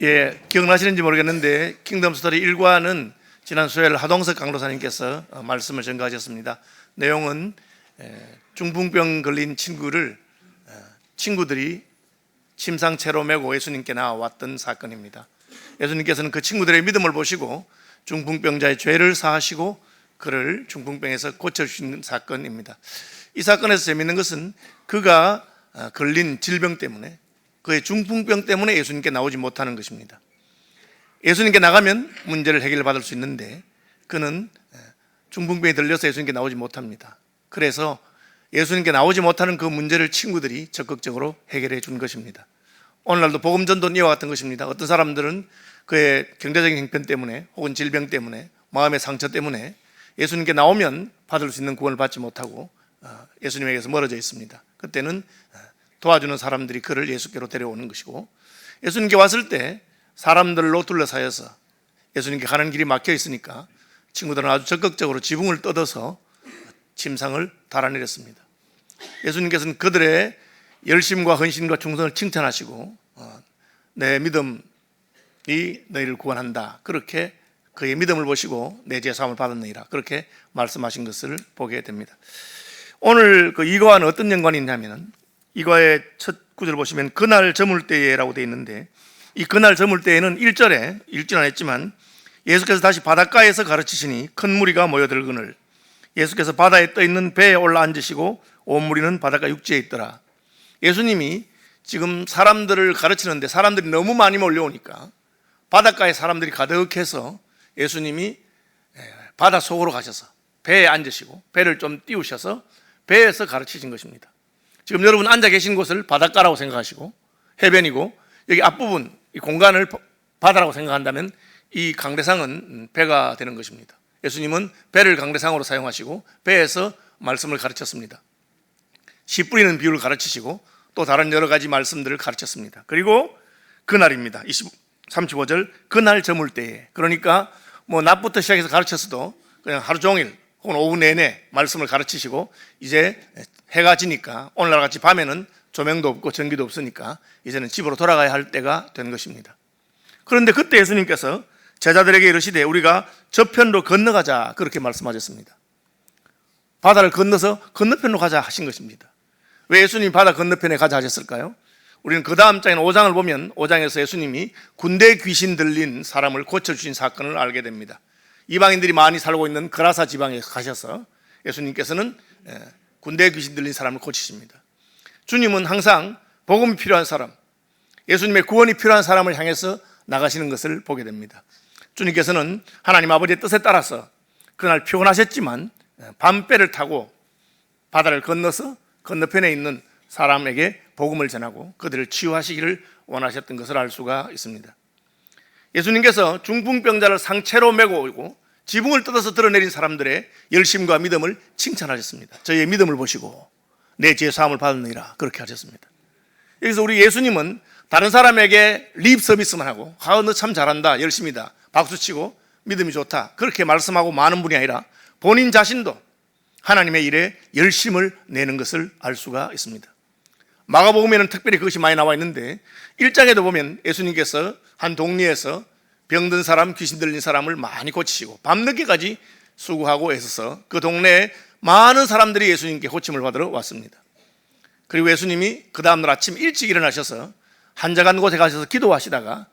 예, 기억나시는지 모르겠는데 킹덤 스토리 1과는 지난 수요일 하동석 강도사님께서 말씀을 전가하셨습니다. 내용은 중풍병 걸린 친구들이 침상채로 메고 예수님께 나왔던 사건입니다. 예수님께서는 그 친구들의 믿음을 보시고 중풍병자의 죄를 사하시고 그를 중풍병에서 고쳐주시는 사건입니다. 이 사건에서 재미있는 것은 그가 걸린 질병 때문에, 그의 중풍병 때문에 예수님께 나오지 못하는 것입니다. 예수님께 나가면 문제를 해결받을 수 있는데 그는 중풍병에 들려서 예수님께 나오지 못합니다. 그래서 예수님께 나오지 못하는 그 문제를 친구들이 적극적으로 해결해 준 것입니다. 오늘날도 복음전도는 이와 같은 것입니다. 어떤 사람들은 그의 경제적인 형편 때문에 혹은 질병 때문에 마음의 상처 때문에 예수님께 나오면 받을 수 있는 구원을 받지 못하고 예수님에게서 멀어져 있습니다. 그때는 도와주는 사람들이 그를 예수께로 데려오는 것이고, 예수님께 왔을 때 사람들로 둘러싸여서 예수님께 가는 길이 막혀 있으니까 친구들은 아주 적극적으로 지붕을 뜯어서 침상을 달아내렸습니다. 예수님께서는 그들의 열심과 헌신과 충성을 칭찬하시고 내 믿음이 너희를 구원한다, 그렇게 그의 믿음을 보시고 내 죄 사함을 받았느니라, 그렇게 말씀하신 것을 보게 됩니다. 오늘 그 이거와는 어떤 연관이 있냐면, 이거의 첫 구절 보시면 그날 저물 때에라고 되어 있는데, 이 그날 저물 때에는 1절에 읽지는 않았지만 예수께서 다시 바닷가에서 가르치시니 큰 무리가 모여들거늘 예수께서 바다에 떠있는 배에 올라 앉으시고 온 무리는 바닷가 육지에 있더라. 예수님이 지금 사람들을 가르치는데 사람들이 너무 많이 몰려오니까 바닷가에 사람들이 가득해서 예수님이 바다 속으로 가셔서 배에 앉으시고 배를 좀 띄우셔서 배에서 가르치신 것입니다. 지금 여러분 앉아 계신 곳을 바닷가라고 생각하시고 해변이고, 여기 앞부분 이 공간을 바다라고 생각한다면 이 강대상은 배가 되는 것입니다. 예수님은 배를 강대상으로 사용하시고 배에서 말씀을 가르쳤습니다. 씨 뿌리는 비유를 가르치시고 또 다른 여러 가지 말씀들을 가르쳤습니다. 그리고 그날입니다. 35절 그날 저물 때에, 그러니까 뭐 낮부터 시작해서 가르쳤어도 그냥 하루 종일 혹은 오후 내내 말씀을 가르치시고 이제 해가 지니까 오늘날 같이 밤에는 조명도 없고 전기도 없으니까 이제는 집으로 돌아가야 할 때가 된 것입니다. 그런데 그때 예수님께서 제자들에게 이르시되 우리가 저편으로 건너가자, 그렇게 말씀하셨습니다. 바다를 건너서 건너편으로 가자 하신 것입니다. 왜 예수님이 바다 건너편에 가자 하셨을까요? 우리는 그 다음 장인 5장을 보면 5장에서 예수님이 군대 귀신 들린 사람을 고쳐주신 사건을 알게 됩니다. 이방인들이 많이 살고 있는 그라사 지방에 가셔서 예수님께서는 군대 귀신 들린 사람을 고치십니다. 주님은 항상 복음이 필요한 사람, 예수님의 구원이 필요한 사람을 향해서 나가시는 것을 보게 됩니다. 주님께서는 하나님 아버지의 뜻에 따라서 그날 피곤하셨지만 밤배를 타고 바다를 건너서 건너편에 있는 사람에게 복음을 전하고 그들을 치유하시기를 원하셨던 것을 알 수가 있습니다. 예수님께서 중풍병자를 상체로 메고 오고 지붕을 뜯어서 드러내린 사람들의 열심과 믿음을 칭찬하셨습니다. 저희의 믿음을 보시고 내 죄 사함을 받았느니라, 그렇게 하셨습니다. 여기서 우리 예수님은 다른 사람에게 립 서비스만 하고 너 참 잘한다, 열심이다, 박수치고 믿음이 좋다, 그렇게 말씀하고 많은 분이 아니라 본인 자신도 하나님의 일에 열심을 내는 것을 알 수가 있습니다. 마가복음에는 특별히 그것이 많이 나와 있는데 1장에도 보면 예수님께서 한 동네에서 병든 사람, 귀신 들린 사람을 많이 고치시고 밤늦게까지 수고하고 애써서 그 동네에 많은 사람들이 예수님께 고침을 받으러 왔습니다. 그리고 예수님이 그 다음날 아침 일찍 일어나셔서 한적한 곳에 가셔서 기도하시다가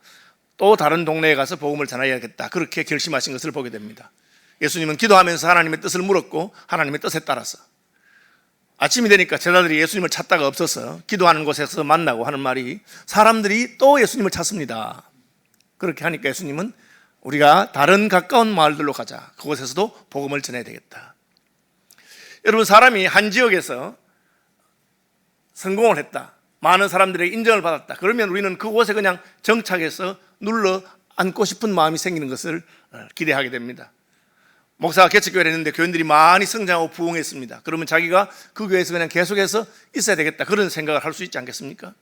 또 다른 동네에 가서 복음을 전해야겠다, 그렇게 결심하신 것을 보게 됩니다. 예수님은 기도하면서 하나님의 뜻을 물었고 하나님의 뜻에 따라서 아침이 되니까 제자들이 예수님을 찾다가 없어서 기도하는 곳에서 만나고 하는 말이, 사람들이 또 예수님을 찾습니다. 그렇게 하니까 예수님은 우리가 다른 가까운 마을들로 가자, 그곳에서도 복음을 전해야 되겠다. 여러분, 사람이 한 지역에서 성공을 했다, 많은 사람들에게 인정을 받았다, 그러면 우리는 그곳에 그냥 정착해서 눌러 앉고 싶은 마음이 생기는 것을 기대하게 됩니다. 목사가 개척교회를 했는데 교인들이 많이 성장하고 부흥했습니다. 그러면 자기가 그 교회에서 그냥 계속해서 있어야 되겠다, 그런 생각을 할 수 있지 않겠습니까?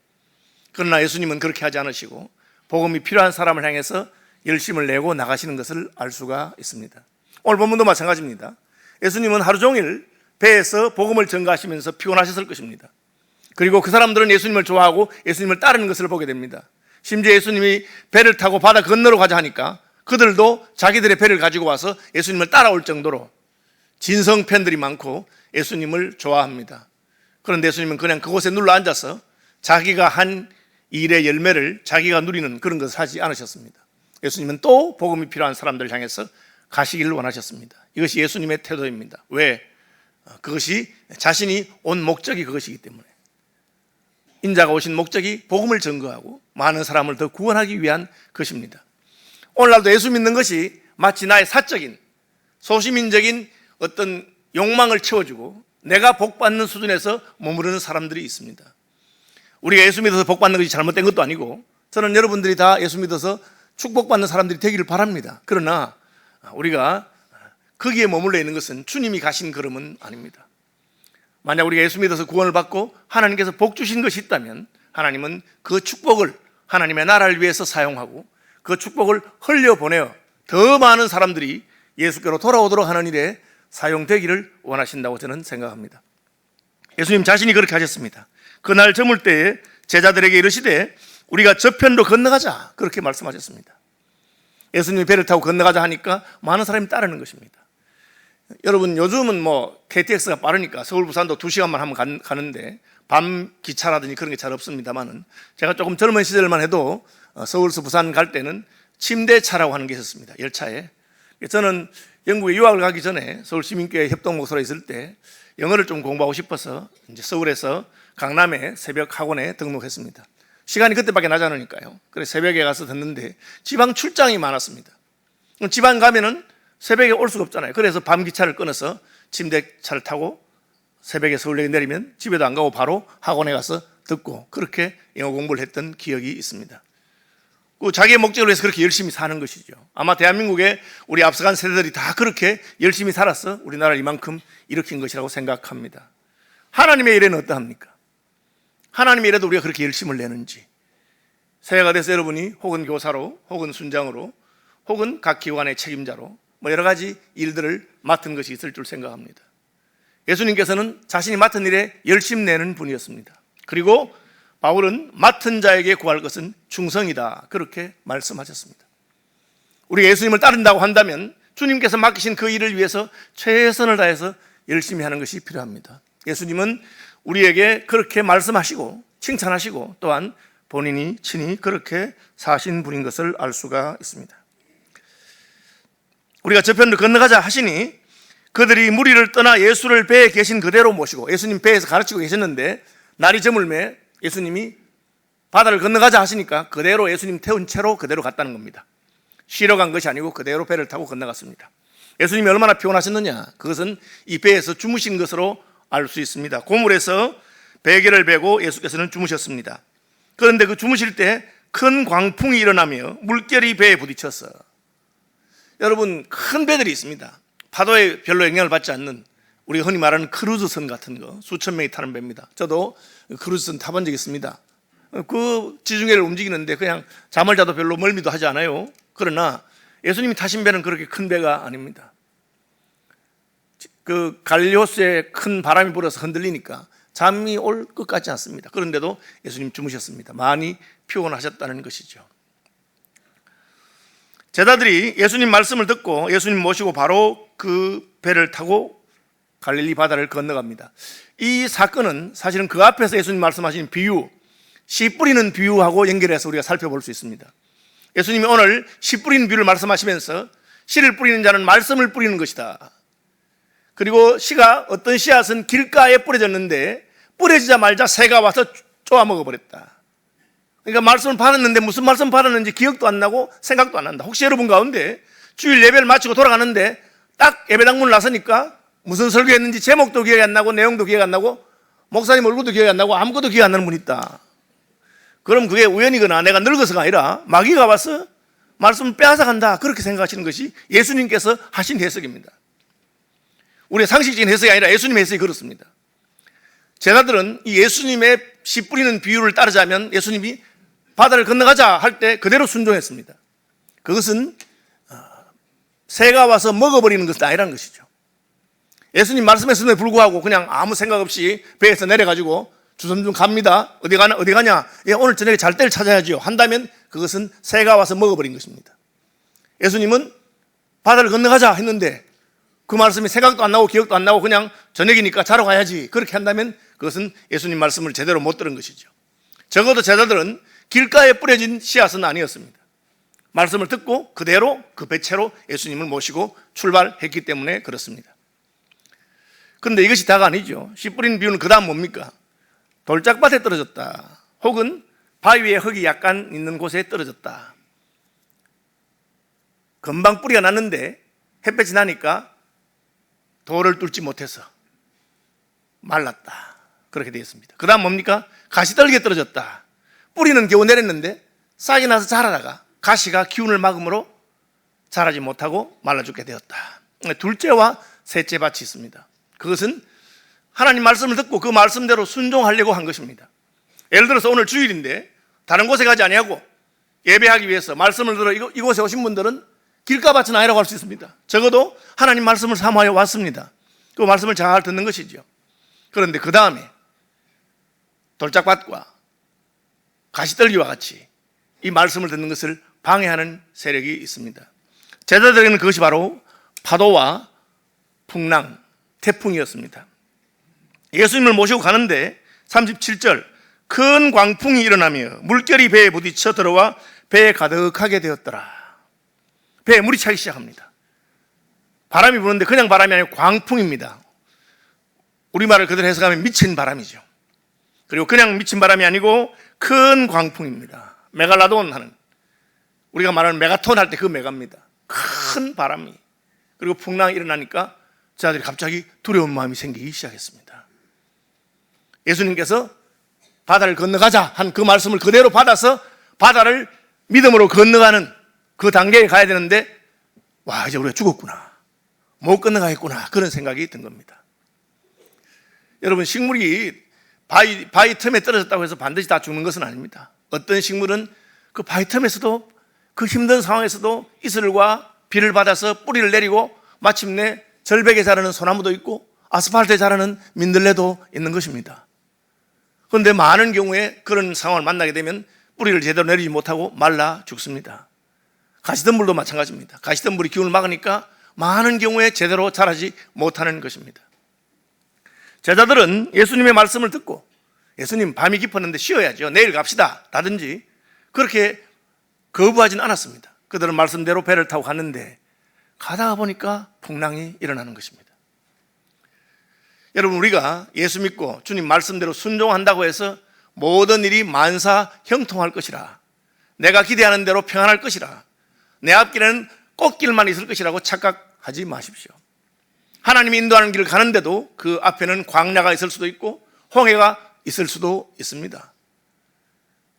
그러나 예수님은 그렇게 하지 않으시고 복음이 필요한 사람을 향해서 열심을 내고 나가시는 것을 알 수가 있습니다. 오늘 본문도 마찬가지입니다. 예수님은 하루 종일 배에서 복음을 전가하시면서 피곤하셨을 것입니다. 그리고 그 사람들은 예수님을 좋아하고 예수님을 따르는 것을 보게 됩니다. 심지어 예수님이 배를 타고 바다 건너러 가자 하니까 그들도 자기들의 배를 가지고 와서 예수님을 따라올 정도로 진성 팬들이 많고 예수님을 좋아합니다. 그런데 예수님은 그냥 그곳에 눌러 앉아서 자기가 한 일의 열매를 자기가 누리는 그런 것을 하지 않으셨습니다. 예수님은 또 복음이 필요한 사람들을 향해서 가시기를 원하셨습니다. 이것이 예수님의 태도입니다. 왜? 그것이 자신이 온 목적이 그것이기 때문에. 인자가 오신 목적이 복음을 증거하고 많은 사람을 더 구원하기 위한 것입니다. 오늘날도 예수 믿는 것이 마치 나의 사적인 소시민적인 어떤 욕망을 채워주고 내가 복받는 수준에서 머무르는 사람들이 있습니다. 우리가 예수 믿어서 복받는 것이 잘못된 것도 아니고 저는 여러분들이 다 예수 믿어서 축복받는 사람들이 되기를 바랍니다. 그러나 우리가 거기에 머물러 있는 것은 주님이 가신 걸음은 아닙니다. 만약 우리가 예수 믿어서 구원을 받고 하나님께서 복 주신 것이 있다면 하나님은 그 축복을 하나님의 나라를 위해서 사용하고 그 축복을 흘려보내어 더 많은 사람들이 예수께로 돌아오도록 하는 일에 사용되기를 원하신다고 저는 생각합니다. 예수님 자신이 그렇게 하셨습니다. 그날 저물 때에 제자들에게 이르시되 우리가 저편으로 건너가자 그렇게 말씀하셨습니다. 예수님이 배를 타고 건너가자 하니까 많은 사람이 따르는 것입니다. 여러분 요즘은 KTX가 빠르니까 서울 부산도 2시간만 하면 가는데 밤 기차라든지 그런 게 잘 없습니다만은 제가 조금 젊은 시절만 해도 서울에서 부산 갈 때는 침대차라고 하는 게 있었습니다. 열차에. 저는 영국에 유학을 가기 전에 서울시민교회 협동목소로 있을 때 영어를 좀 공부하고 싶어서 이제 서울에서 강남에 새벽 학원에 등록했습니다. 시간이 그때밖에 나지 않으니까요. 그래서 새벽에 가서 듣는데 지방 출장이 많았습니다. 지방 가면은 새벽에 올 수가 없잖아요. 그래서 밤 기차를 끊어서 침대차를 타고 새벽에 서울역에 내리면 집에도 안 가고 바로 학원에 가서 듣고 그렇게 영어 공부를 했던 기억이 있습니다. 자기의 목적을 위해서 그렇게 열심히 사는 것이죠. 아마 대한민국에 우리 앞서간 세대들이 다 그렇게 열심히 살아서 우리나라를 이만큼 일으킨 것이라고 생각합니다. 하나님의 일에는 어떠합니까? 하나님의 일에도 우리가 그렇게 열심을 내는지 새해가 돼서 여러분이 혹은 교사로 혹은 순장으로 혹은 각 기관의 책임자로 여러 가지 일들을 맡은 것이 있을 줄 생각합니다. 예수님께서는 자신이 맡은 일에 열심 내는 분이었습니다. 그리고 바울은 맡은 자에게 구할 것은 충성이다 그렇게 말씀하셨습니다. 우리가 예수님을 따른다고 한다면 주님께서 맡기신 그 일을 위해서 최선을 다해서 열심히 하는 것이 필요합니다. 예수님은 우리에게 그렇게 말씀하시고 칭찬하시고 또한 본인이 친히 그렇게 사신 분인 것을 알 수가 있습니다. 우리가 저편으로 건너가자 하시니 그들이 무리를 떠나 예수를 배에 계신 그대로 모시고 예수님 배에서 가르치고 계셨는데 날이 저물매 예수님이 바다를 건너가자 하시니까 그대로 예수님 태운 채로 그대로 갔다는 겁니다. 쉬러 간 것이 아니고 그대로 배를 타고 건너갔습니다. 예수님이 얼마나 피곤하셨느냐 그것은 이 배에서 주무신 것으로 알 수 있습니다. 고물에서 베개를 베고 예수께서는 주무셨습니다. 그런데 그 주무실 때 큰 광풍이 일어나며 물결이 배에 부딪혀서 여러분 큰 배들이 있습니다. 파도에 별로 영향을 받지 않는 우리가 흔히 말하는 크루즈선 같은 거 수천 명이 타는 배입니다. 저도 크루즈선 타본 적이 있습니다. 그 지중해를 움직이는데 그냥 잠을 자도 별로 멀미도 하지 않아요. 그러나 예수님이 타신 배는 그렇게 큰 배가 아닙니다. 그 갈릴리 호수에 큰 바람이 불어서 흔들리니까 잠이 올 것 같지 않습니다. 그런데도 예수님 주무셨습니다. 많이 피곤하셨다는 것이죠. 제자들이 예수님 말씀을 듣고 예수님 모시고 바로 그 배를 타고 갈릴리 바다를 건너갑니다. 이 사건은 사실은 그 앞에서 예수님 말씀하신 비유, 씨 뿌리는 비유하고 연결해서 우리가 살펴볼 수 있습니다. 예수님이 오늘 씨 뿌리는 비유를 말씀하시면서 씨를 뿌리는 자는 말씀을 뿌리는 것이다. 그리고 씨가 어떤 씨앗은 길가에 뿌려졌는데 뿌려지자마자 새가 와서 쪼아 먹어버렸다. 그러니까 말씀을 받았는데 무슨 말씀 받았는지 기억도 안 나고 생각도 안 난다. 혹시 여러분 가운데 주일 예배를 마치고 돌아가는데 딱 예배당문을 나서니까 무슨 설교했는지 제목도 기억이 안 나고 내용도 기억이 안 나고 목사님 얼굴도 기억이 안 나고 아무것도 기억이 안 나는 분 있다. 그럼 그게 우연이거나 내가 늙어서가 아니라 마귀가 와서 말씀을 빼앗아 간다 그렇게 생각하시는 것이 예수님께서 하신 해석입니다. 우리의 상식적인 해석이 아니라 예수님의 해석이 그렇습니다. 제자들은 이 예수님의 씨 뿌리는 비유를 따르자면 예수님이 바다를 건너가자 할 때 그대로 순종했습니다. 그것은 새가 와서 먹어버리는 것은 아니라는 것이죠. 예수님 말씀했음에도 불구하고 그냥 아무 생각 없이 배에서 내려가지고 주섬주섬 갑니다. 어디 가냐? 예, 오늘 저녁에 잘 때를 찾아야죠. 한다면 그것은 새가 와서 먹어버린 것입니다. 예수님은 바다를 건너가자 했는데 그 말씀이 생각도 안 나고 기억도 안 나고 그냥 저녁이니까 자러 가야지 그렇게 한다면 그것은 예수님 말씀을 제대로 못 들은 것이죠. 적어도 제자들은 길가에 뿌려진 씨앗은 아니었습니다. 말씀을 듣고 그대로 그 배채로 예수님을 모시고 출발했기 때문에 그렇습니다. 그런데 이것이 다가 아니죠. 씨 뿌린 비유는 그 다음 뭡니까? 돌짝밭에 떨어졌다, 혹은 바위 위에 흙이 약간 있는 곳에 떨어졌다. 금방 뿌리가 났는데 햇볕이 나니까 돌을 뚫지 못해서 말랐다, 그렇게 되어 있습니다. 그 다음 뭡니까? 가시떨기에 떨어졌다. 뿌리는 겨우 내렸는데 싹이 나서 자라다가 가시가 기운을 막음으로 자라지 못하고 말라 죽게 되었다. 둘째와 셋째 밭이 있습니다. 그것은 하나님 말씀을 듣고 그 말씀대로 순종하려고 한 것입니다. 예를 들어서 오늘 주일인데 다른 곳에 가지 아니하고 예배하기 위해서 말씀을 들어 이곳에 오신 분들은 길가밭은 아니라고 할 수 있습니다. 적어도 하나님 말씀을 사모하여 왔습니다. 그 말씀을 잘 듣는 것이죠. 그런데 그 다음에 돌짝밭과 가시떨기와 같이 이 말씀을 듣는 것을 방해하는 세력이 있습니다. 제자들에게는 그것이 바로 파도와 풍랑, 태풍이었습니다. 예수님을 모시고 가는데 37절, 큰 광풍이 일어나며 물결이 배에 부딪혀 들어와 배에 가득하게 되었더라. 배에 물이 차기 시작합니다. 바람이 부는데 그냥 바람이 아니고 광풍입니다. 우리말을 그대로 해석하면 미친 바람이죠. 그리고 그냥 미친 바람이 아니고 큰 광풍입니다. 메갈라돈 하는, 우리가 말하는 메가톤 할 때 그 메가입니다. 큰 바람이, 그리고 풍랑이 일어나니까 자들이 갑자기 두려운 마음이 생기기 시작했습니다. 예수님께서 바다를 건너가자 한 그 말씀을 그대로 받아서 바다를 믿음으로 건너가는 그 단계에 가야 되는데, 와, 이제 우리가 죽었구나, 못 건너가겠구나, 그런 생각이 든 겁니다. 여러분, 식물이 바위 틈에 떨어졌다고 해서 반드시 다 죽는 것은 아닙니다. 어떤 식물은 그 바위 틈에서도, 그 힘든 상황에서도 이슬과 비를 받아서 뿌리를 내리고 마침내 절벽에 자라는 소나무도 있고 아스팔트에 자라는 민들레도 있는 것입니다. 그런데 많은 경우에 그런 상황을 만나게 되면 뿌리를 제대로 내리지 못하고 말라 죽습니다. 가시덤불도 마찬가지입니다. 가시덤불이 기운을 막으니까 많은 경우에 제대로 자라지 못하는 것입니다. 제자들은 예수님의 말씀을 듣고, 예수님 밤이 깊었는데 쉬어야죠, 내일 갑시다 라든지 그렇게 거부하진 않았습니다. 그들은 말씀대로 배를 타고 갔는데 가다가 보니까 풍랑이 일어나는 것입니다. 여러분, 우리가 예수 믿고 주님 말씀대로 순종한다고 해서 모든 일이 만사 형통할 것이라, 내가 기대하는 대로 평안할 것이라, 내 앞길에는 꽃길만 있을 것이라고 착각하지 마십시오. 하나님이 인도하는 길을 가는데도 그 앞에는 광야가 있을 수도 있고 홍해가 있을 수도 있습니다.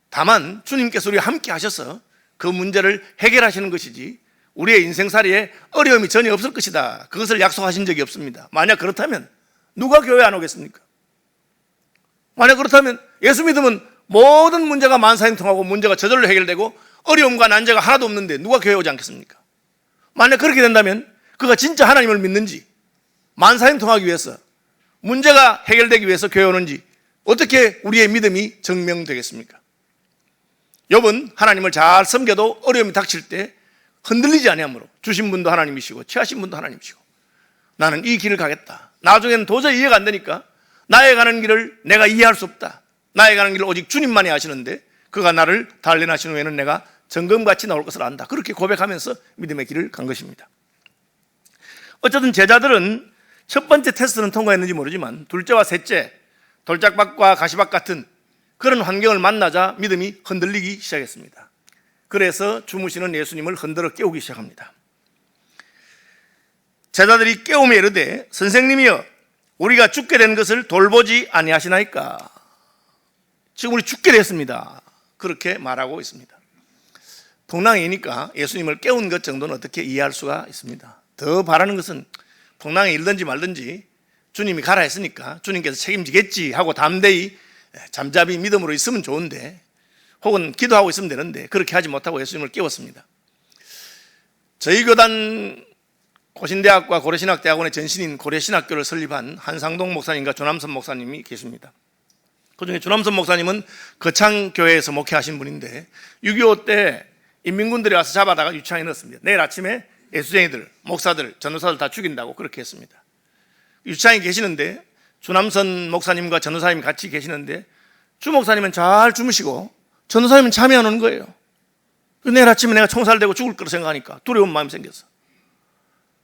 다만 주님께서 우리와 함께 하셔서 그 문제를 해결하시는 것이지 우리의 인생살이에 어려움이 전혀 없을 것이다, 그것을 약속하신 적이 없습니다. 만약 그렇다면 누가 교회 안 오겠습니까? 만약 그렇다면 예수 믿으면 모든 문제가 만사형통하고 문제가 저절로 해결되고 어려움과 난제가 하나도 없는데 누가 교회 오지 않겠습니까? 만약 그렇게 된다면 그가 진짜 하나님을 믿는지, 만사형통하기 위해서, 문제가 해결되기 위해서 교회 오는지 어떻게 우리의 믿음이 증명되겠습니까? 욥은 하나님을 잘 섬겨도 어려움이 닥칠 때 흔들리지 아니하므로 주신 분도 하나님이시고 취하신 분도 하나님이시고 나는 이 길을 가겠다, 나중에는 도저히 이해가 안 되니까 나의 가는 길을 내가 이해할 수 없다, 나의 가는 길을 오직 주님만이 아시는데 그가 나를 단련하신 후에는 내가 정금같이 나올 것을 안다, 그렇게 고백하면서 믿음의 길을 간 것입니다. 어쨌든 제자들은 첫 번째 테스트는 통과했는지 모르지만 둘째와 셋째, 돌짝밭과 가시밭 같은 그런 환경을 만나자 믿음이 흔들리기 시작했습니다. 그래서 주무시는 예수님을 흔들어 깨우기 시작합니다. 제자들이 깨우며 이르되 선생님이여, 우리가 죽게 된 것을 돌보지 아니하시나이까. 지금 우리 죽게 됐습니다, 그렇게 말하고 있습니다. 풍랑이니까 예수님을 깨운 것 정도는 어떻게 이해할 수가 있습니다. 더 바라는 것은 풍랑이 일든지 말든지 주님이 가라 했으니까 주님께서 책임지겠지 하고 담대히 잠잠히 믿음으로 있으면 좋은데, 혹은 기도하고 있으면 되는데 그렇게 하지 못하고 예수님을 깨웠습니다. 저희 교단 고신대학과 고려신학대학원의 전신인 고려신학교를 설립한 한상동 목사님과 조남선 목사님이 계십니다. 그중에 주남선 목사님은 거창교회에서 목회하신 분인데 6.25 때 인민군들이 와서 잡아다가 유치장에 넣었습니다. 내일 아침에 예수쟁이들, 목사들, 전도사들 다 죽인다고 그렇게 했습니다. 유치장에 계시는데 주남선 목사님과 전도사님 같이 계시는데 주 목사님은 잘 주무시고 전도사님은 잠이 안 오는 거예요. 내일 아침에 내가 총살되고 죽을 거라 생각하니까 두려운 마음이 생겼어.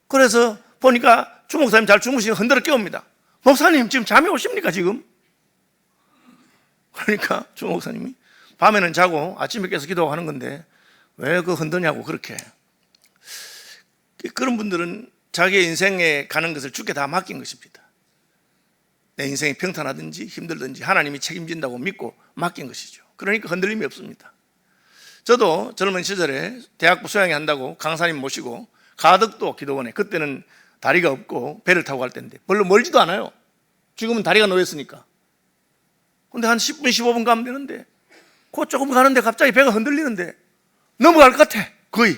그래서 보니까 주 목사님 잘 주무시고 흔들어 깨웁니다. 목사님 지금 잠이 오십니까 지금? 그러니까 주 목사님이 밤에는 자고 아침에 깨서 기도하고 하는 건데 왜 그 흔드냐고 그렇게. 그런 분들은 자기의 인생에 가는 것을 주께 다 맡긴 것입니다. 내 인생이 평탄하든지 힘들든지 하나님이 책임진다고 믿고 맡긴 것이죠. 그러니까 흔들림이 없습니다. 저도 젊은 시절에 대학부 수양회 한다고 강사님 모시고 가덕도 기도원에, 그때는 다리가 없고 배를 타고 갈 때인데 별로 멀지도 않아요. 지금은 다리가 놓였으니까. 근데 한 10분 15분 가면 되는데 그 조금 가는데 갑자기 배가 흔들리는데 넘어갈 것 같아 거의.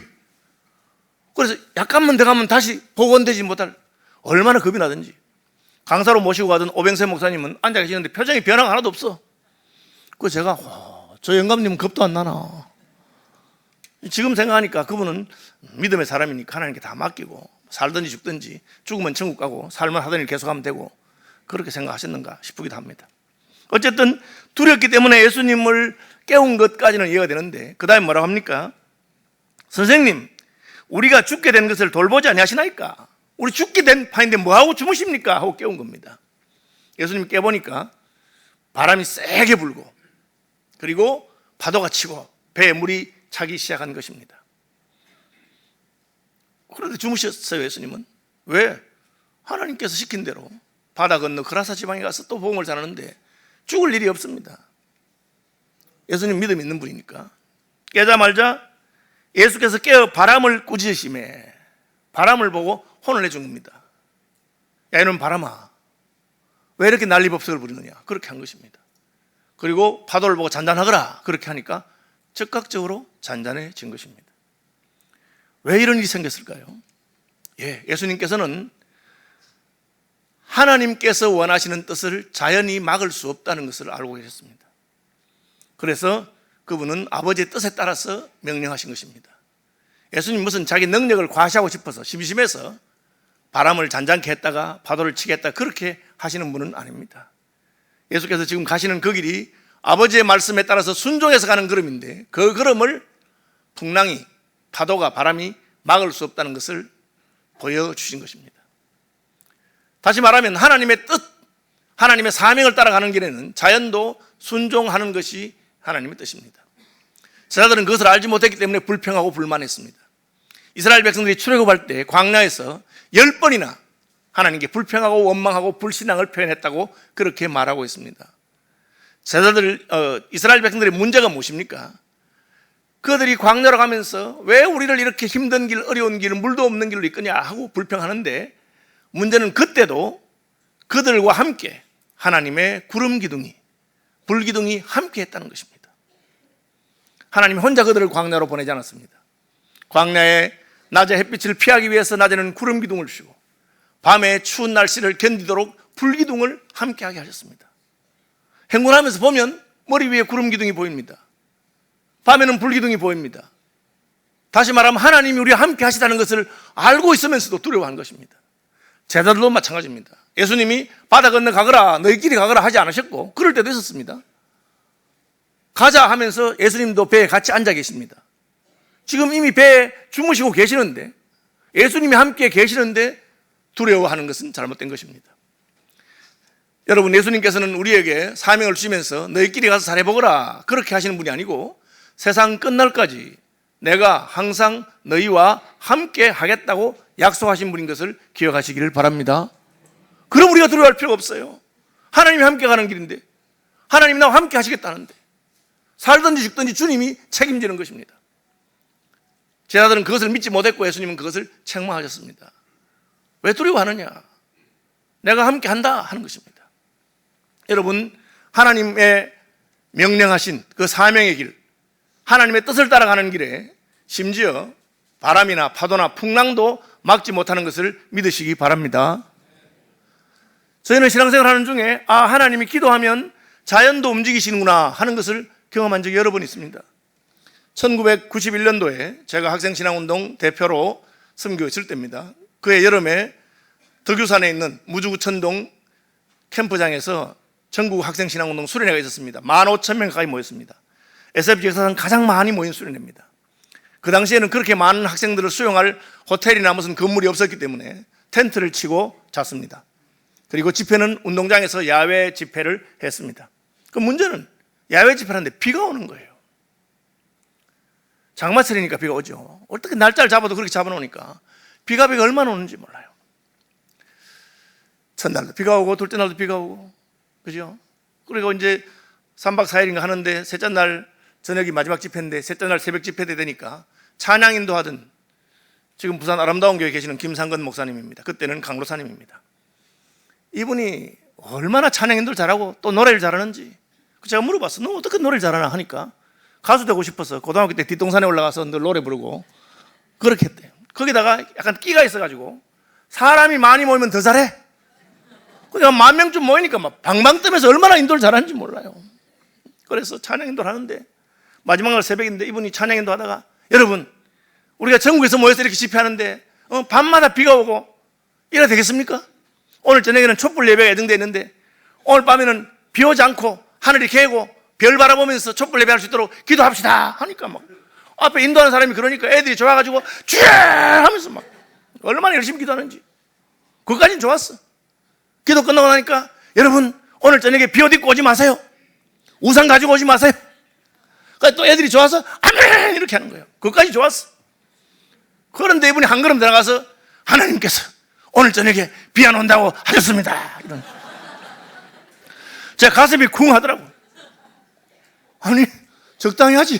그래서 약간만 더 가면 다시 복원되지 못할, 얼마나 겁이 나든지. 강사로 모시고 가던 오병세 목사님은 앉아 계시는데 표정이 변화가 하나도 없어. 그래서 제가 저 영감님은 겁도 안 나나. 지금 생각하니까 그분은 믿음의 사람이니까 하나님께 다 맡기고 살든지 죽든지 죽으면 천국 가고 살면 하던 일 계속하면 되고 그렇게 생각하셨는가 싶기도 합니다. 어쨌든 두렵기 때문에 예수님을 깨운 것까지는 이해가 되는데 그 다음에 뭐라고 합니까? 선생님, 우리가 죽게 된 것을 돌보지 아니하시나이까? 우리 죽게 된 판인데 뭐하고 주무십니까? 하고 깨운 겁니다. 예수님 깨보니까 바람이 세게 불고 그리고 파도가 치고 배에 물이 차기 시작한 것입니다. 그런데 주무셨어요. 예수님은. 왜? 하나님께서 시킨 대로 바다 건너 그라사 지방에 가서 또 복음을 전하는데 죽을 일이 없습니다. 예수님 믿음 있는 분이니까. 깨자마자 예수께서 깨어 바람을 꾸짖으시매 바람을 보고 혼을 내준 겁니다. 야 이놈 바람아, 왜 이렇게 난리법석을 부리느냐, 그렇게 한 것입니다. 그리고 파도를 보고 잔잔하거라 그렇게 하니까 즉각적으로 잔잔해진 것입니다. 왜 이런 일이 생겼을까요? 예수님께서는 하나님께서 원하시는 뜻을 자연히 막을 수 없다는 것을 알고 계셨습니다. 그래서 그분은 아버지의 뜻에 따라서 명령하신 것입니다. 예수님 무슨 자기 능력을 과시하고 싶어서 심심해서 바람을 잔잔케 했다가 파도를 치게 했다 그렇게 하시는 분은 아닙니다. 예수께서 지금 가시는 그 길이 아버지의 말씀에 따라서 순종해서 가는 걸음인데 그 걸음을 풍랑이, 파도가, 바람이 막을 수 없다는 것을 보여주신 것입니다. 다시 말하면 하나님의 뜻, 하나님의 사명을 따라가는 길에는 자연도 순종하는 것이 하나님의 뜻입니다. 제자들은 그것을 알지 못했기 때문에 불평하고 불만했습니다. 이스라엘 백성들이 출애굽할 때 광야에서 10번이나 하나님께 불평하고 원망하고 불신앙을 표현했다고 그렇게 말하고 있습니다. 제자들, 이스라엘 백성들의 문제가 무엇입니까? 그들이 광야로 가면서 왜 우리를 이렇게 힘든 길, 어려운 길, 물도 없는 길로 이끄냐 하고 불평하는데 문제는 그때도 그들과 함께 하나님의 구름 기둥이, 불 기둥이 함께 했다는 것입니다. 하나님이 혼자 그들을 광야로 보내지 않았습니다. 광야에 낮에 햇빛을 피하기 위해서 낮에는 구름 기둥을 주시고 밤에 추운 날씨를 견디도록 불 기둥을 함께하게 하셨습니다. 행군하면서 보면 머리 위에 구름 기둥이 보입니다. 밤에는 불 기둥이 보입니다. 다시 말하면 하나님이 우리와 함께 하시다는 것을 알고 있으면서도 두려워하는 것입니다. 제자들도 마찬가지입니다. 예수님이 바다 건너 가거라, 너희끼리 가거라 하지 않으셨고 그럴 때도 있었습니다. 가자 하면서 예수님도 배에 같이 앉아 계십니다. 지금 이미 배에 주무시고 계시는데 예수님이 함께 계시는데 두려워하는 것은 잘못된 것입니다. 여러분, 예수님께서는 우리에게 사명을 주시면서 너희끼리 가서 잘해보거라 그렇게 하시는 분이 아니고 세상 끝날까지 내가 항상 너희와 함께 하겠다고 약속하신 분인 것을 기억하시기를 바랍니다. 그럼 우리가 두려워할 필요가 없어요. 하나님이 함께 가는 길인데, 하나님이 나와 함께 하시겠다는데, 살든지 죽든지 주님이 책임지는 것입니다. 제자들은 그것을 믿지 못했고 예수님은 그것을 책망하셨습니다. 왜 두려워하느냐? 내가 함께 한다 하는 것입니다. 여러분, 하나님의 명령하신 그 사명의 길, 하나님의 뜻을 따라가는 길에 심지어 바람이나 파도나 풍랑도 막지 못하는 것을 믿으시기 바랍니다. 저희는 신앙생활 하는 중에 하나님이 기도하면 자연도 움직이시는구나 하는 것을 경험한 적이 여러 번 있습니다. 1991년도에 제가 학생신앙운동 대표로 섬기고 때입니다. 그해 여름에 덕유산에 있는 무주구천동 캠프장에서 전국 학생신앙운동 수련회가 있었습니다. 15,000명 가까이 모였습니다. SF 역사상 가장 많이 모인 수련회입니다. 그 당시에는 그렇게 많은 학생들을 수용할 호텔이나 무슨 건물이 없었기 때문에 텐트를 치고 잤습니다. 그리고 집회는 운동장에서 야외 집회를 했습니다. 그 문제는 야외 집회를 하는데 비가 오는 거예요. 장마철이니까 비가 오죠. 어떻게 날짜를 잡아도 그렇게 잡아놓으니까 비가 얼마나 오는지 몰라요. 첫날도 비가 오고 둘째 날도 비가 오고, 그죠? 그리고 이제 3박 4일인가 하는데 셋째 날 저녁이 마지막 집회인데 셋째 날 새벽 집회 때 되니까 찬양 인도하던 지금 부산 아름다운 교회에 계시는 김상건 목사님입니다. 그때는 강로사님입니다. 이분이 얼마나 찬양 인도를 잘하고 또 노래를 잘하는지 제가 물어봤어. 너 어떻게 노래를 잘하나 하니까 가수 되고 싶어서 고등학교 때 뒷동산에 올라가서 늘 노래 부르고 그렇게 했대요. 거기다가 약간 끼가 있어가지고 사람이 많이 모이면 더 잘해. 그러니까 10,000명쯤 모이니까 막 방방 뜨면서 얼마나 인도를 잘하는지 몰라요. 그래서 찬양 인도를 하는데 마지막 날 새벽인데 이분이 찬양 인도 하다가 여러분 우리가 전국에서 모여서 이렇게 집회하는데 밤마다 비가 오고 이래야 되겠습니까? 오늘 저녁에는 촛불 예배가 예정되어 있는데 오늘 밤에는 비 오지 않고 하늘이 개고 별 바라보면서 촛불 예배할 수 있도록 기도합시다 하니까 막 앞에 인도하는 사람이 그러니까 애들이 좋아가지고 쥐 하면서 막 얼마나 열심히 기도하는지 그것까지는 좋았어. 기도 끝나고 나니까 여러분 오늘 저녁에 비 옷 입고 오지 마세요. 우산 가지고 오지 마세요. 그러니까 또 애들이 좋아서 아멘 이렇게 하는 거예요. 그것까지 좋았어. 그런데 이분이 한 걸음 들어가서 하나님께서 오늘 저녁에 비 안 온다고 하셨습니다. 이런. 제 가슴이 쿵 하더라고. 아니 적당히 하지.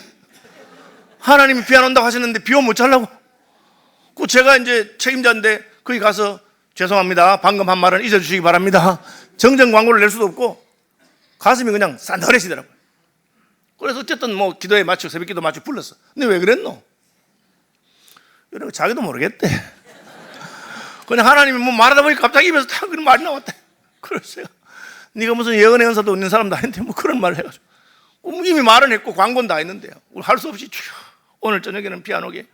하나님이 비 안 온다고 하셨는데 비 오면 어쩌려고. 그 제가 이제 책임자인데 거기 가서 죄송합니다. 방금 한 말은 잊어주시기 바랍니다. 정정 광고를 낼 수도 없고 가슴이 그냥 싸늘해지더라고요. 그래서 어쨌든 뭐 기도에 맞추고 새벽 기도 맞추고 불렀어. 근데 왜 그랬노? 이런 거 자기도 모르겠대. 그냥 하나님이 뭐 말하다 보니 갑자기 입에서 딱 그런 말이 나왔대. 그래서 제가 네가 무슨 예언의 은사도 있는 사람도 아닌데 뭐 그런 말을 해가지고 이미 말은 했고 광고는 다 했는데요. 할 수 없이 오늘 저녁에는 비 안 오게,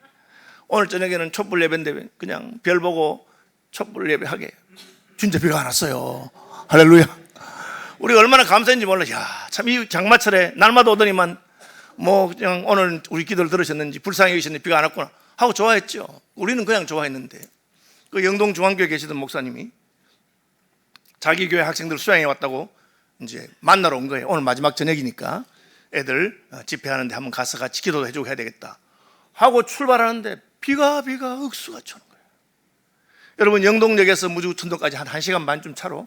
오늘 저녁에는 촛불 예배인데 그냥 별 보고 촛불 예배하게. 진짜 비가 안 왔어요. 할렐루야. 우리가 얼마나 감사했는지 몰라. 야, 참 이 장마철에 날마다 오더니만 뭐 그냥 오늘 우리 기도를 들으셨는지 불쌍히 여기셨는데 비가 안 왔구나 하고 좋아했죠. 우리는 그냥 좋아했는데 그 영동 중앙교회 계시던 목사님이 자기 교회 학생들 수양해 왔다고 이제 만나러 온 거예요. 오늘 마지막 저녁이니까 애들 집회하는데 한번 가서 같이 기도도 해주고 해야 되겠다 하고 출발하는데 비가 억수가 쳐는 거예요. 여러분 영동역에서 무주천동까지 한 1시간 반쯤 차로,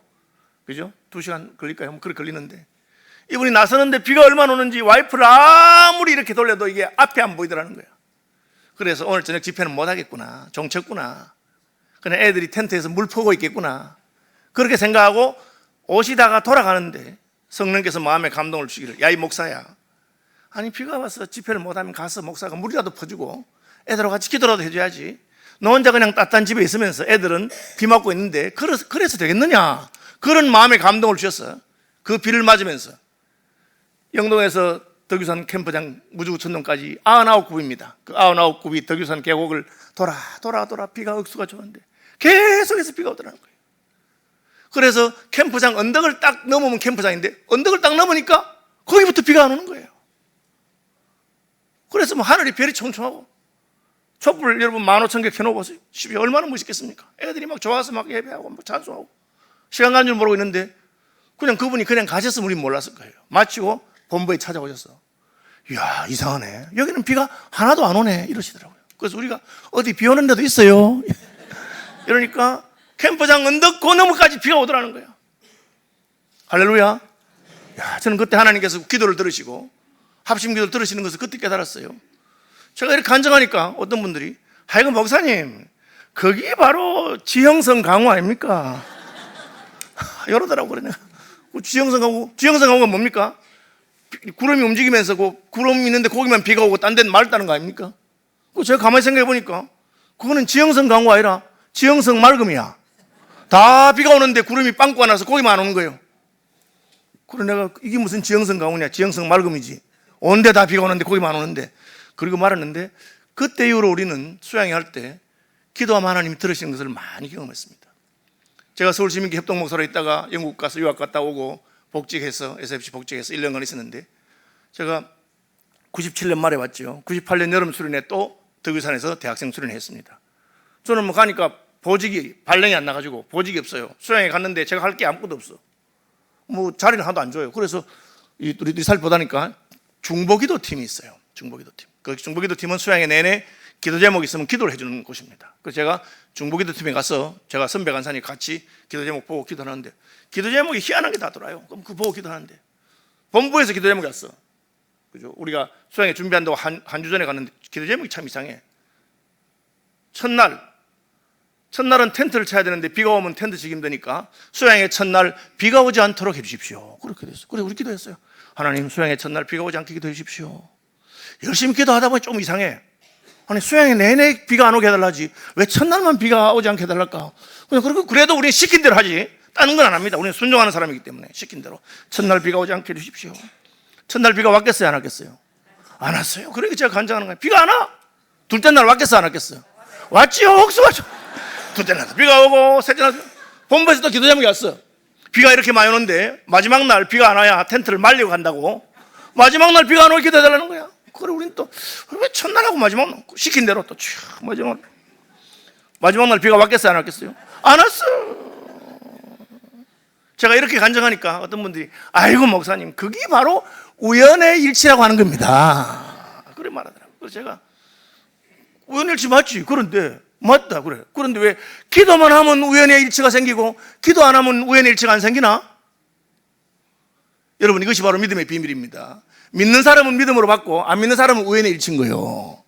그죠? 2시간 걸릴까요? 그렇게 걸리는데 이분이 나서는데 비가 얼마나 오는지 와이프를 아무리 이렇게 돌려도 이게 앞에 안 보이더라는 거예요. 그래서 오늘 저녁 집회는 못 하겠구나, 종쳤구나, 그냥 애들이 텐트에서 물 퍼고 있겠구나 그렇게 생각하고 오시다가 돌아가는데 성령께서 마음에 감동을 주시기를, 야 이 목사야, 아니 비가 와서 집회를 못하면 가서 목사가 물이라도 퍼주고 애들하고 같이 기도라도 해줘야지. 너 혼자 그냥 따뜻한 집에 있으면서 애들은 비 맞고 있는데 그래서 되겠느냐, 그런 마음의 감동을 주셨어. 그 비를 맞으면서 영동에서 덕유산 캠프장 무주구천동까지 99굽입니다. 그 99굽이 덕유산 계곡을 돌아 비가 억수가 좋은데 계속해서 비가 오더라는 거예요. 그래서 캠프장 언덕을 딱 넘으면 캠프장인데 언덕을 딱 넘으니까 거기부터 비가 안 오는 거예요. 그래서 뭐 하늘이 별이 총총하고 촛불 여러분 15,000개 켜놓으세요. 얼마나 멋있겠습니까? 애들이 막 좋아서 막 예배하고 막 찬송하고 시간 가는 줄 모르고 있는데 그냥 그분이 그냥 가셨으면 우리는 몰랐을 거예요. 마치고 본부에 찾아오셨어. 이야 이상하네, 여기는 비가 하나도 안 오네 이러시더라고요. 그래서 우리가 어디 비 오는 데도 있어요 이러니까 캠프장 언덕 그 너머까지 비가 오더라는 거예요. 할렐루야. 야, 저는 그때 하나님께서 기도를 들으시고 합심 기도를 들으시는 것을 그때 깨달았어요. 제가 이렇게 간증하니까 어떤 분들이 하여간 목사님 거기 바로 지형성 강우 아닙니까? 이러더라고. 그래 내가 지형성 강우가 뭡니까? 구름이 움직이면서 그 구름이 있는데 거기만 비가 오고 딴 데는 맑다는 거 아닙니까? 제가 가만히 생각해 보니까 그거는 지형성 강우가 아니라 지형성 맑음이야. 다 비가 오는데 구름이 빵꾸가 나서 거기만 안 오는 거예요. 그래 내가 이게 무슨 지형성 강우냐, 지형성 맑음이지. 온데 다 비가 오는데 거기만 오는데. 그리고 말았는데 그때 이후로 우리는 수양회 할 때 기도하면 하나님이 들으시는 것을 많이 경험했습니다. 제가 서울시민교 협동목사로 있다가 영국 가서 유학 갔다 오고 복직해서 SFC 복직해서 1년간 있었는데 제가 97년 말에 왔죠. 98년 여름 수련회 또 덕유산에서 대학생 수련회 했습니다. 저는 뭐 가니까 보직이 발령이 안 나가지고 보직이 없어요. 수양회 갔는데 제가 할 게 아무것도 없어. 뭐 자리는 하나도 안 줘요. 그래서 우리들이 살펴보다니까 중보기도 팀이 있어요. 중보기도 팀. 그 중보기도 팀은 수양회 내내 기도 제목이 있으면 기도를 해주는 곳입니다. 그래서 제가 중보기도 팀에 가서 제가 선배 간사님 같이 기도 제목 보고 기도하는데 기도 제목이 희한한 게 다 돌아요. 그럼 그 보고 기도하는데 본부에서 기도 제목이 왔어. 그죠? 우리가 수양회 준비한다고 한 주 전에 갔는데 기도 제목이 참 이상해. 첫날은 텐트를 쳐야 되는데 비가 오면 텐트 치기 힘드니까 수양회 첫날 비가 오지 않도록 해주십시오. 그렇게 됐어요. 그래 우리 기도했어요. 하나님 수양회 첫날 비가 오지 않게 기도해 주십시오. 열심히 기도하다 보니 좀 이상해. 아니 수양회 내내 비가 안 오게 해달라지 왜 첫날만 비가 오지 않게 해달랄까? 그래도 우리는 시킨 대로 하지. 다른 건 안 합니다. 우리는 순종하는 사람이기 때문에 시킨 대로 첫날 비가 오지 않게 해주십시오. 첫날 비가 왔겠어요? 안 왔겠어요? 안 왔어요. 그러니까 제가 간증하는 거예요. 비가 안 와? 둘째 날 왔겠어요? 안 왔겠어요? 왔지요. 혹수 왔죠. 둘째 날 비가 오고 셋째 날 본부에서 또 기도 제목이 왔어. 비가 이렇게 많이 오는데 마지막 날 비가 안 와야 텐트를 말리고 간다고. 마지막 날 비가 안 오게 기도해달라는 거야. 그래 우리는 또 왜 첫날하고 마지막 날 시킨 대로 또 마지막 날 비가 왔겠어요? 안 왔겠어요? 안 왔어. 제가 이렇게 간증하니까 어떤 분들이 아이고 목사님 그게 바로 우연의 일치라고 하는 겁니다. 그래 말하더라고요. 그래서 제가 우연의 일치 맞지. 그런데 맞다 그래. 그런데 왜 기도만 하면 우연의 일치가 생기고 기도 안 하면 우연의 일치가 안 생기나? 여러분 이것이 바로 믿음의 비밀입니다. 믿는 사람은 믿음으로 받고 안 믿는 사람은 우연의 일치인 거예요.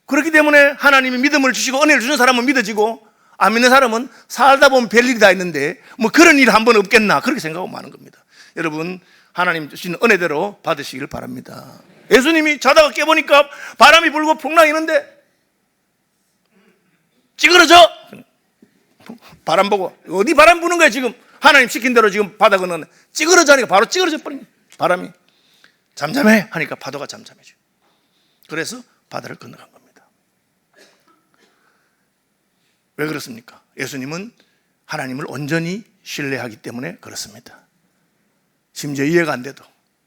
그렇기 때문에 하나님이 믿음을 주시고 은혜를 주는 사람은 믿어지고 안 믿는 사람은 살다 보면 별일이 다 있는데 뭐 그런 일 한 번 없겠나 그렇게 생각하고 마는 겁니다. 여러분 하나님 주시는 은혜대로 받으시길 바랍니다. 예수님이 자다가 깨보니까 바람이 불고 풍랑이는데 찌그러져. 바람 보고 어디 바람 부는 거야 지금. 하나님 시킨 대로 지금 바다 건너는 찌그러져 하니까 바로 찌그러져 버린 바람이. 잠잠해 하니까 파도가 잠잠해져. 그래서 바다를 건너간 겁니다. 왜 그렇습니까? 예수님은 하나님을 온전히 신뢰하기 때문에 그렇습니다. 심지어 이해가 안 돼도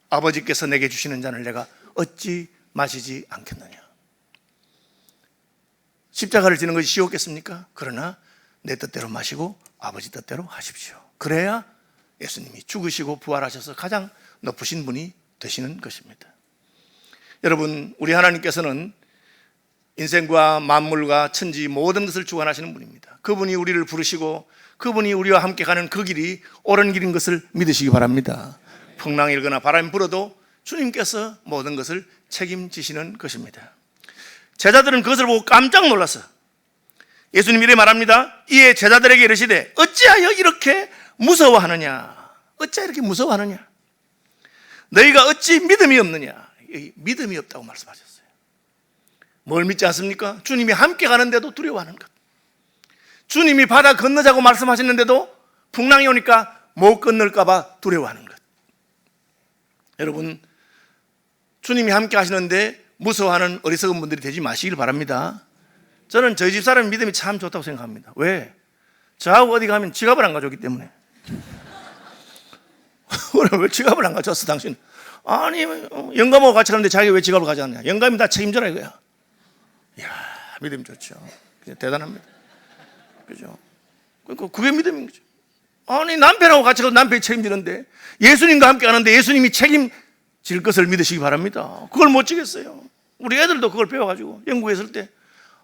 아버지께서 내게 주시는 잔을 내가 어찌 마시지 않겠느냐. 십자가를 지는 것이 쉬웠겠습니까? 그러나 내 뜻대로 마시고 아버지 뜻대로 하십시오. 그래야 예수님이 죽으시고 부활하셔서 가장 높으신 분이 되시는 것입니다. 여러분 우리 하나님께서는 인생과 만물과 천지 모든 것을 주관하시는 분입니다. 그분이 우리를 부르시고 그분이 우리와 함께 가는 그 길이 옳은 길인 것을 믿으시기 바랍니다. 풍랑이 일거나 바람이 불어도 주님께서 모든 것을 책임지시는 것입니다. 제자들은 그것을 보고 깜짝 놀랐어. 예수님이 이렇게 말합니다. 이에 제자들에게 이르시되 어찌하여 이렇게 무서워하느냐. 어찌하여 이렇게 무서워하느냐. 너희가 어찌 믿음이 없느냐. 믿음이 없다고 말씀하셨어요. 뭘 믿지 않습니까? 주님이 함께 가는데도 두려워하는 것. 주님이 바다 건너자고 말씀하셨는데도 풍랑이 오니까 못 건널까 봐 두려워하는 것. 여러분 주님이 함께 하시는데 무서워하는 어리석은 분들이 되지 마시길 바랍니다. 저는 저희 집 사람 믿음이 참 좋다고 생각합니다. 왜? 저하고 어디 가면 지갑을 안 가져오기 때문에. 왜 지갑을 안 가져왔어 당신? 아니 영감하고 같이 가는데 자기가 왜 지갑을 가져왔냐. 영감이 다 책임져라 이거야. 이야 믿음 좋죠. 대단합니다. 그죠? 그게 믿음인 거죠. 아니 남편하고 같이 가서 남편이 책임지는데 예수님과 함께 가는데 예수님이 책임질 것을 믿으시기 바랍니다. 그걸 못 지겠어요. 우리 애들도 그걸 배워가지고 영국에 있을 때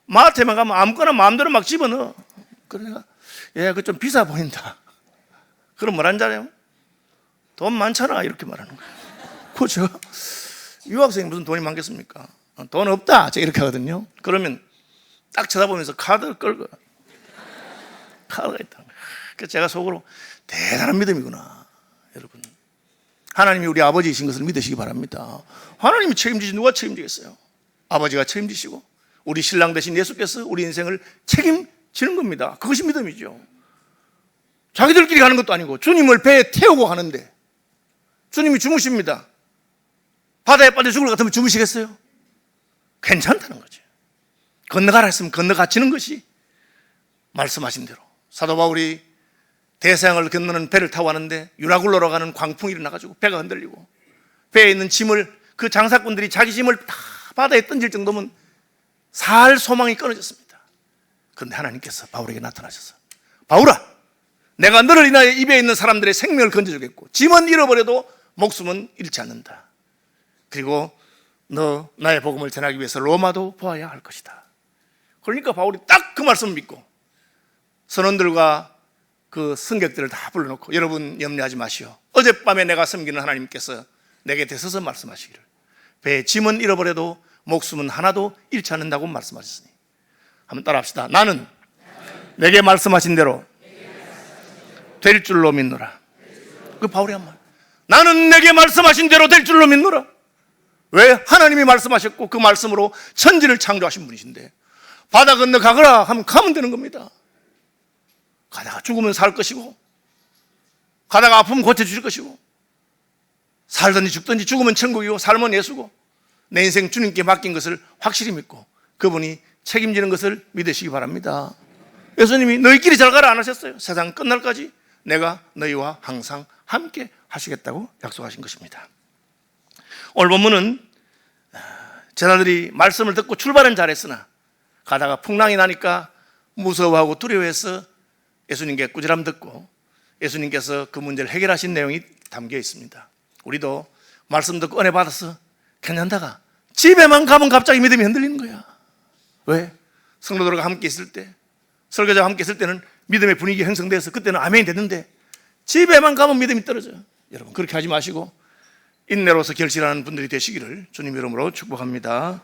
마트에만 가면 아무거나 마음대로 막 집어넣어. 그러니까 얘 그거 좀 비싸 보인다. 그럼 뭐라는 줄 알아요? 돈 많잖아 이렇게 말하는 거예요. 그죠? 유학생이 무슨 돈이 많겠습니까? 돈 없다 제가 이렇게 하거든요. 그러면 딱 쳐다보면서 카드를 끌고 카드가 있다. 그래서 제가 속으로 대단한 믿음이구나. 여러분 하나님이 우리 아버지이신 것을 믿으시기 바랍니다. 하나님이 책임지시 누가 책임지겠어요? 아버지가 책임지시고 우리 신랑 되신 예수께서 우리 인생을 책임지는 겁니다. 그것이 믿음이죠. 자기들끼리 가는 것도 아니고 주님을 배에 태우고 가는데 주님이 주무십니다. 바다에 빠져 죽을 것 같으면 주무시겠어요? 괜찮다는 거죠. 건너가라 했으면 건너가지는 것이 말씀하신 대로. 사도 바울이 대서양을 건너는 배를 타고 가는데 유라굴로로 가는 광풍이 일어나가지고 배가 흔들리고 배에 있는 짐을, 그 장사꾼들이 자기 짐을 다 바다에 던질 정도면 살 소망이 끊어졌습니다. 그런데 하나님께서 바울에게 나타나셔서, 바울아, 내가 너를 인하여 입에 있는 사람들의 생명을 건져주겠고 짐은 잃어버려도 목숨은 잃지 않는다. 그리고 너 나의 복음을 전하기 위해서 로마도 보아야 할 것이다. 그러니까 바울이 딱 그 말씀을 믿고 선원들과 그 승객들을 다 불러놓고, 여러분 염려하지 마시오. 어젯밤에 내가 섬기는 하나님께서 내게 대서서 말씀하시기를 배의 짐은 잃어버려도 목숨은 하나도 잃지 않는다고 말씀하셨으니. 한번 따라합시다. 나는 내게 말씀하신 대로 될 줄로 믿노라. 그 바울이 한 말. 나는 내게 말씀하신 대로 될 줄로 믿노라. 왜? 하나님이 말씀하셨고 그 말씀으로 천지를 창조하신 분이신데, 바다 건너 가거라 하면 가면 되는 겁니다. 가다가 죽으면 살 것이고, 가다가 아프면 고쳐주실 것이고, 살든지 죽든지 죽으면 천국이고 삶은 예수고, 내 인생 주님께 맡긴 것을 확실히 믿고 그분이 책임지는 것을 믿으시기 바랍니다. 예수님이 너희끼리 잘 가라 안 하셨어요. 세상 끝날까지 내가 너희와 항상 함께 하시겠다고 약속하신 것입니다. 오늘 본문은 제자들이 말씀을 듣고 출발은 잘했으나 가다가 풍랑이 나니까 무서워하고 두려워해서 예수님께 꾸지람 듣고 예수님께서 그 문제를 해결하신 내용이 담겨 있습니다. 우리도 말씀 듣고 은혜 받아서 괜찮다가 집에만 가면 갑자기 믿음이 흔들리는 거야. 왜? 성도들과 함께 있을 때, 설교자와 함께 있을 때는 믿음의 분위기 형성돼서 그때는 아멘이 됐는데 집에만 가면 믿음이 떨어져요. 여러분 그렇게 하지 마시고 인내로서 결실하는 분들이 되시기를 주님 이름으로 축복합니다.